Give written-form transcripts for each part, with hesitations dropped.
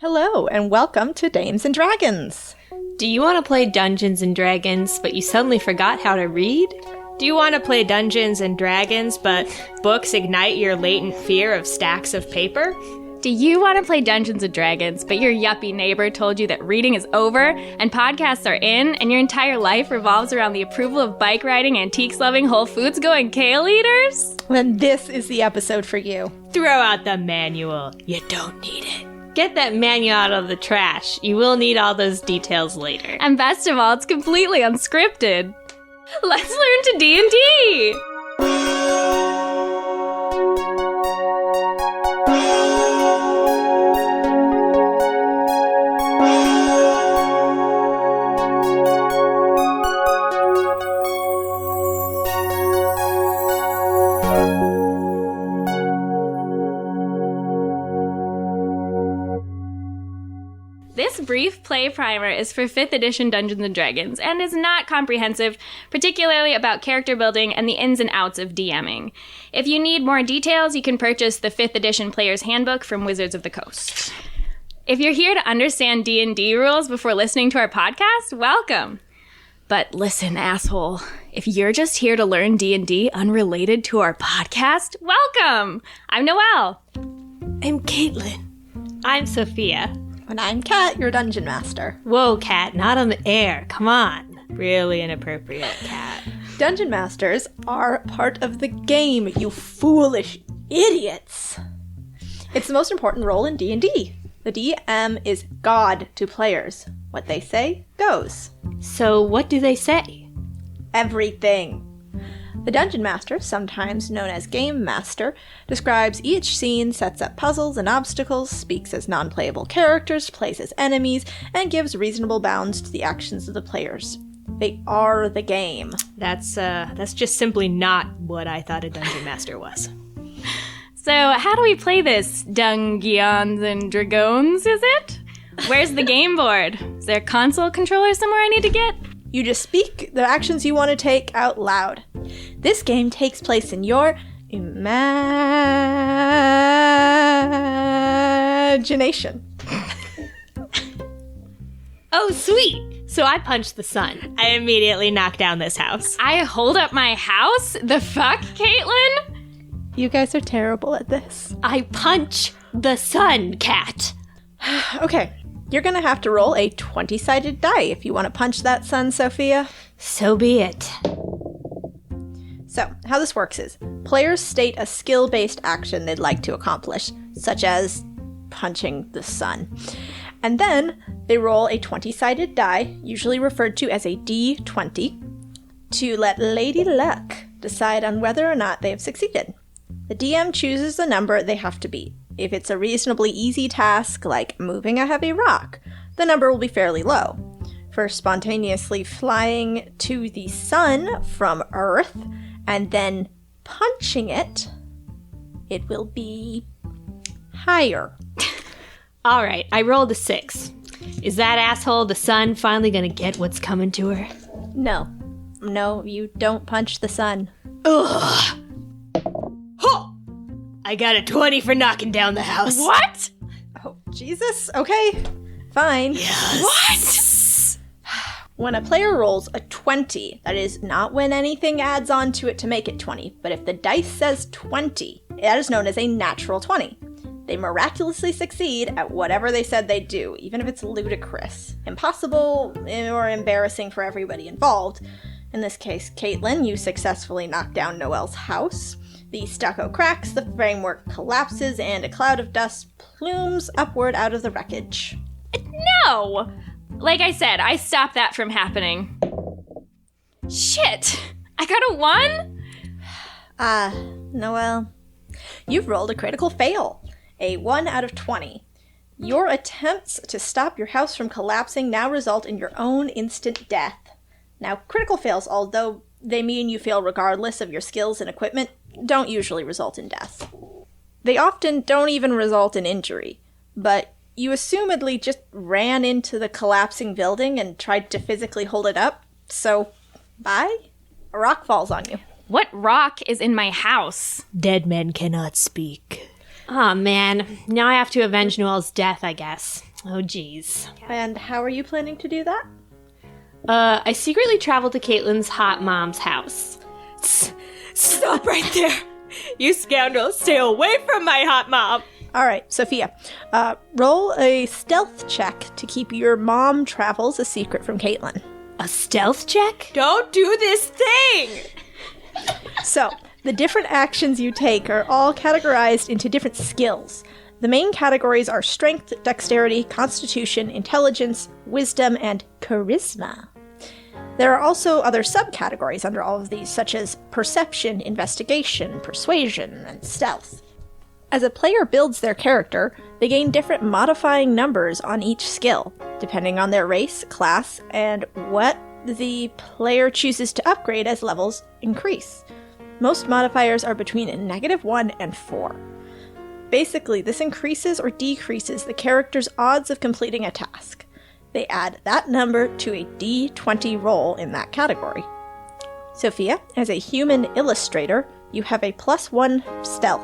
Hello, and welcome to Dames and Dragons. Do you want to play Dungeons and Dragons, but you suddenly forgot how to read? Do you want to play Dungeons and Dragons, but books ignite your latent fear of stacks of paper? Do you want to play Dungeons & Dragons, but your yuppie neighbor told you that reading is over and podcasts are in, and your entire life revolves around the approval of bike riding, antiques-loving, Whole Foods-going kale eaters? Then this is the episode for you. Throw out the manual. You don't need it. Get that manual out of the trash. You will need all those details later. And best of all, it's completely unscripted. Let's learn to D&D! This brief play primer is for 5th edition Dungeons & Dragons and is not comprehensive, particularly about character building and the ins and outs of DMing. If you need more details, you can purchase the 5th edition Player's Handbook from Wizards of the Coast. If you're here to understand D&D rules before listening to our podcast, welcome. But listen, asshole, if you're just here to learn D&D unrelated to our podcast, welcome! I'm Noel. I'm Kaitlin. I'm Sophia. And I'm Kat, your dungeon master. Whoa, Kat, not on the air. Come on. Really inappropriate, Kat. Dungeon masters are part of the game, you foolish idiots. It's the most important role in D&D. The DM is God to players. What they say goes. So what do they say? Everything. The Dungeon Master, sometimes known as Game Master, describes each scene, sets up puzzles and obstacles, speaks as non-playable characters, plays as enemies, and gives reasonable bounds to the actions of the players. They are the game. That's just simply not what I thought a Dungeon Master was. So, how do we play this, Dungeons and Dragons, is it? Where's the game board? Is there a console controller somewhere I need to get? You just speak the actions you want to take out loud. This game takes place in your imagination. Oh, sweet. So I punched the sun. I immediately knocked down this house. I hold up my house? The fuck, Kaitlin? You guys are terrible at this. I punch the sun, Cat. Okay. You're gonna have to roll a 20-sided die if you want to punch that sun, Sophia. So be it. So, how this works is, players state a skill-based action they'd like to accomplish, such as punching the sun. And then, they roll a 20-sided die, usually referred to as a D20, to let Lady Luck decide on whether or not they have succeeded. The DM chooses the number they have to beat. If it's a reasonably easy task, like moving a heavy rock, the number will be fairly low. For spontaneously flying to the sun from Earth and then punching it, it will be higher. All right, I rolled a 6. Is that asshole, the sun, finally gonna get what's coming to her? No, you don't punch the sun. Ugh. Huh. I got a 20 for knocking down the house. What? Oh, Jesus. Okay, fine. Yes. What? When a player rolls a 20, that is not when anything adds on to it to make it 20, but if the dice says 20, that is known as a natural 20. They miraculously succeed at whatever they said they'd do, even if it's ludicrous, impossible, or embarrassing for everybody involved. In this case, Kaitlin, you successfully knocked down Noel's house. The stucco cracks, the framework collapses, and a cloud of dust plumes upward out of the wreckage. No! Like I said, I stopped that from happening. Shit! I got a 1? Noel, you've rolled a critical fail. A 1 out of 20. Your attempts to stop your house from collapsing now result in your own instant death. Now, critical fails, although they mean you fail regardless of your skills and equipment, don't usually result in death. They often don't even result in injury, but you assumedly just ran into the collapsing building and tried to physically hold it up, so bye? A rock falls on you. What rock is in my house? Dead men cannot speak. Oh, man. Now I have to avenge Noel's death, I guess. Oh, geez. And how are you planning to do that? I secretly traveled to Kaitlin's hot mom's house. Stop right there! You scoundrel! Stay away from my hot mom! All right, Sophia, roll a stealth check to keep your mom travels a secret from Kaitlin. A stealth check? Don't do this thing! So, the different actions you take are all categorized into different skills. The main categories are strength, dexterity, constitution, intelligence, wisdom, and charisma. There are also other subcategories under all of these, such as perception, investigation, persuasion, and stealth. As a player builds their character, they gain different modifying numbers on each skill, depending on their race, class, and what the player chooses to upgrade as levels increase. Most modifiers are between -1 and 4. Basically, this increases or decreases the character's odds of completing a task. They add that number to a D20 roll in that category. Sophia, as a human illustrator, you have a +1 stealth.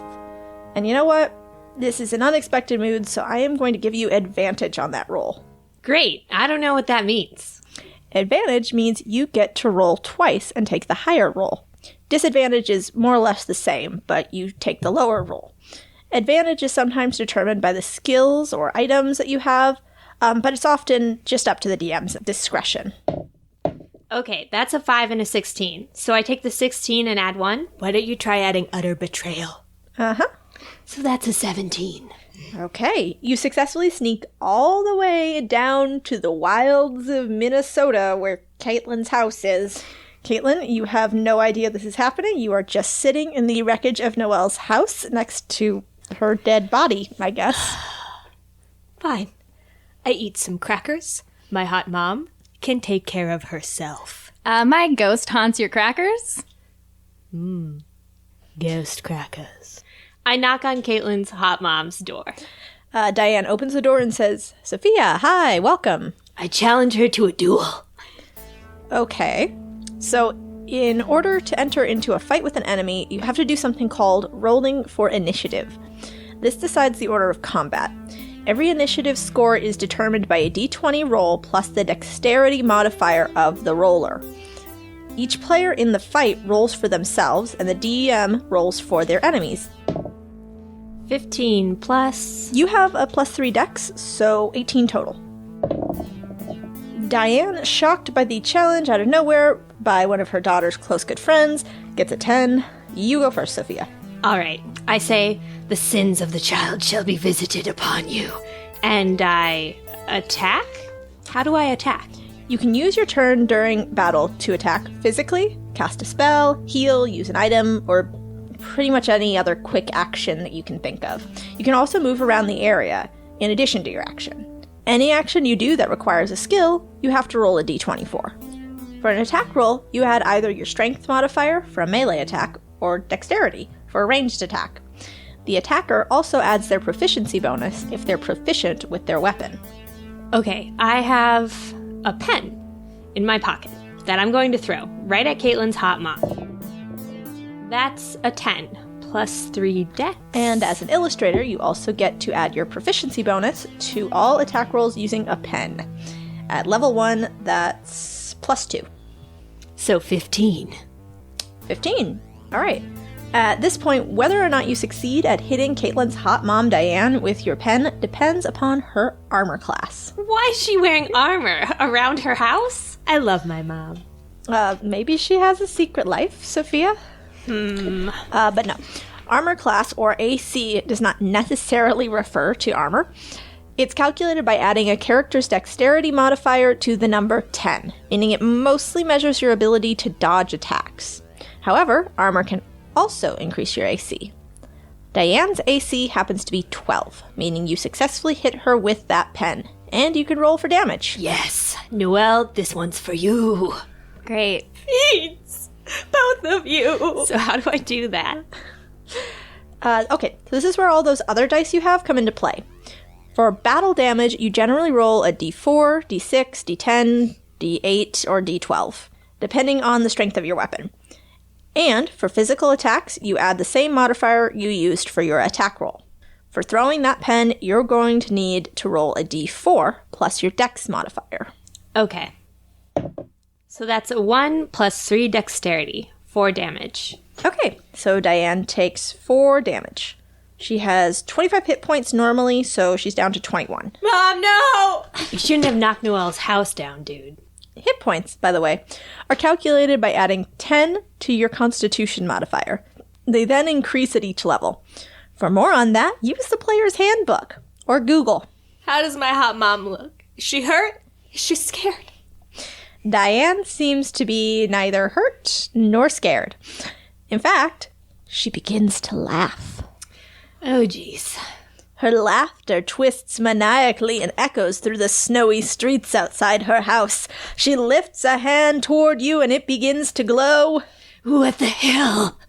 And you know what? This is an unexpected mood, so I am going to give you advantage on that roll. Great. I don't know what that means. Advantage means you get to roll twice and take the higher roll. Disadvantage is more or less the same, but you take the lower roll. Advantage is sometimes determined by the skills or items that you have, but it's often just up to the DM's discretion. Okay, that's a 5 and a 16. So I take the 16 and add 1? Why don't you try adding utter betrayal? Uh-huh. So that's a 17. Okay, you successfully sneak all the way down to the wilds of Minnesota where Kaitlin's house is. Kaitlin, you have no idea this is happening. You are just sitting in the wreckage of Noel's house next to her dead body, I guess. Fine. I eat some crackers. My hot mom can take care of herself. My ghost haunts your crackers? Ghost crackers. I knock on Kaitlin's hot mom's door. Diane opens the door and says, Sophia, hi, welcome. I challenge her to a duel. Okay. So, in order to enter into a fight with an enemy, you have to do something called rolling for initiative. This decides the order of combat. Every initiative score is determined by a d20 roll plus the dexterity modifier of the roller. Each player in the fight rolls for themselves, and the DM rolls for their enemies. 15 plus... You have a +3 dex, so 18 total. Diane, shocked by the challenge out of nowhere by one of her daughter's close good friends, gets a 10. You go first, Sophia. All right. I say, The sins of the child shall be visited upon you. and I attack? How do I attack? You can use your turn during battle to attack physically, cast a spell, heal, use an item, or pretty much any other quick action that you can think of. You can also move around the area in addition to your action. Any action you do that requires a skill, you have to roll a d20 for. For an attack roll, you add either your strength modifier for a melee attack or dexterity for a ranged attack. The attacker also adds their proficiency bonus if they're proficient with their weapon. Okay, I have a pen in my pocket that I'm going to throw right at Caitlin's hot mom. That's a 10 plus 3 dex. And as an illustrator, you also get to add your proficiency bonus to all attack rolls using a pen. At level 1, that's +2. So 15. 15. All right. At this point, whether or not you succeed at hitting Caitlin's hot mom Diane with your pen depends upon her armor class. Why is she wearing armor around her house? I love my mom. Maybe she has a secret life, Sophia? But no. Armor class, or AC, does not necessarily refer to armor. It's calculated by adding a character's dexterity modifier to the number 10, meaning it mostly measures your ability to dodge attacks. However, armor can also increase your AC. Diane's AC happens to be 12, meaning you successfully hit her with that pen, and you can roll for damage. Yes. Noel, this one's for you. Great. Please, both of you. So how do I do that? Okay, so this is where all those other dice you have come into play. For battle damage, you generally roll a d4, d6, d10, d8, or d12, depending on the strength of your weapon. And for physical attacks, you add the same modifier you used for your attack roll. For throwing that pen, you're going to need to roll a d4 plus your dex modifier. Okay. So that's a 1 plus 3 dexterity, 4 damage. Okay, so Diane takes 4 damage. She has 25 hit points normally, so she's down to 21. Mom, no! You shouldn't have knocked Noel's house down, dude. Hit points, by the way, are calculated by adding 10 to your Constitution modifier. They then increase at each level. For more on that, use the player's handbook or Google. How does my hot mom look? Is she hurt? Is she scared? Diane seems to be neither hurt nor scared. In fact, she begins to laugh. Oh, jeez. Her laughter twists maniacally and echoes through the snowy streets outside her house. She lifts a hand toward you and it begins to glow. What the hell?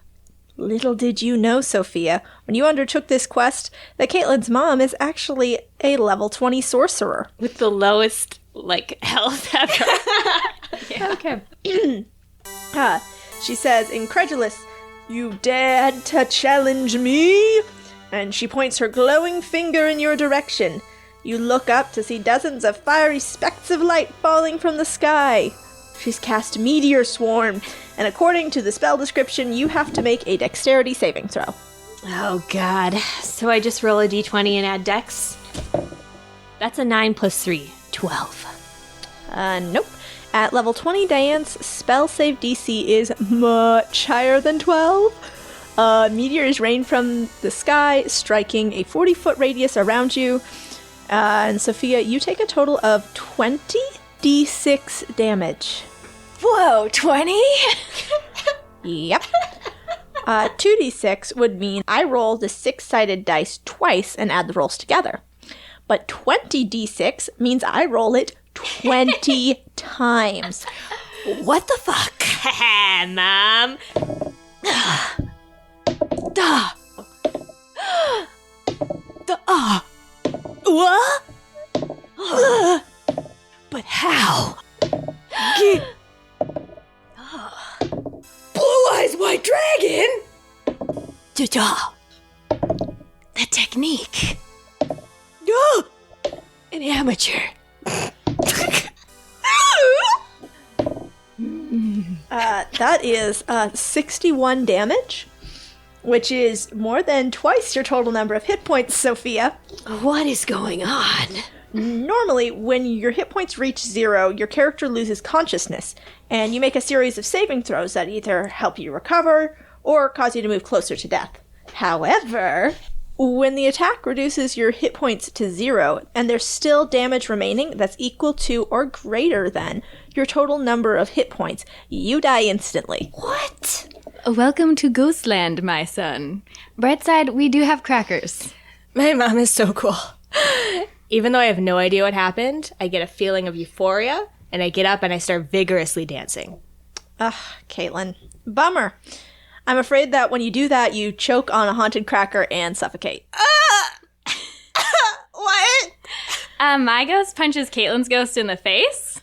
Little did you know, Sophia, when you undertook this quest, that Kaitlin's mom is actually a level 20 sorcerer. With the lowest, health ever. Yeah. Okay. She says, incredulous, "You dared to challenge me?" And she points her glowing finger in your direction. You look up to see dozens of fiery specks of light falling from the sky. She's cast Meteor Swarm, and according to the spell description, you have to make a dexterity saving throw. Oh, God. So I just roll a d20 and add dex? That's a 9 plus 3. 12. Nope. At level 20, Diane's spell save DC is much higher than 12. Meteors rain from the sky, striking a 40-foot radius around you. And Sophia, you take a total of 20d6 damage. Whoa, 20? Yep. 2d6 would mean I roll the 6-sided dice twice and add the rolls together. But 20d6 means I roll it 20 times. What the fuck? Mom. What? But how? Blue Eyes White Dragon? The technique. An amateur. That is 61 damage, which is more than twice your total number of hit points, Sophia. What is going on? Normally, when your hit points reach 0, your character loses consciousness, and you make a series of saving throws that either help you recover or cause you to move closer to death. However, when the attack reduces your hit points to 0, and there's still damage remaining that's equal to or greater than your total number of hit points, you die instantly. What? Welcome to Ghostland, my son. Bright side, we do have crackers. My mom is so cool. Even though I have no idea what happened, I get a feeling of euphoria, and I get up and I start vigorously dancing. Ugh, Kaitlin. Bummer. I'm afraid that when you do that, you choke on a haunted cracker and suffocate. What? My ghost punches Caitlin's ghost in the face.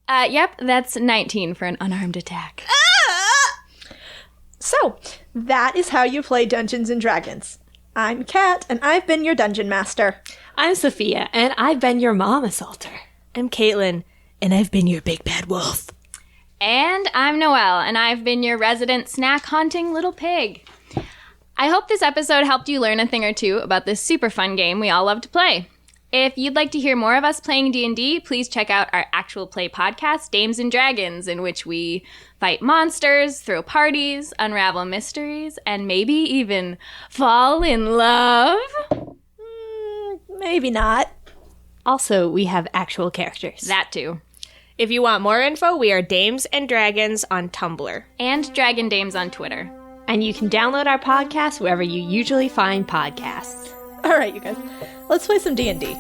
Yep, that's 19 for an unarmed attack. So, that is how you play Dungeons & Dragons. I'm Kat, and I've been your Dungeon Master. I'm Sophia, and I've been your mom assaulter. I'm Kaitlin, and I've been your big bad wolf. And I'm Noel, and I've been your resident snack-haunting little pig. I hope this episode helped you learn a thing or two about this super fun game we all love to play. If you'd like to hear more of us playing D&D, please check out our actual play podcast, Dames and Dragons, in which we fight monsters, throw parties, unravel mysteries, and maybe even fall in love. Maybe not. Also, we have actual characters. That too. If you want more info, we are Dames and Dragons on Tumblr. And Dragon Dames on Twitter. And you can download our podcast wherever you usually find podcasts. All right, you guys. Let's play some D&D.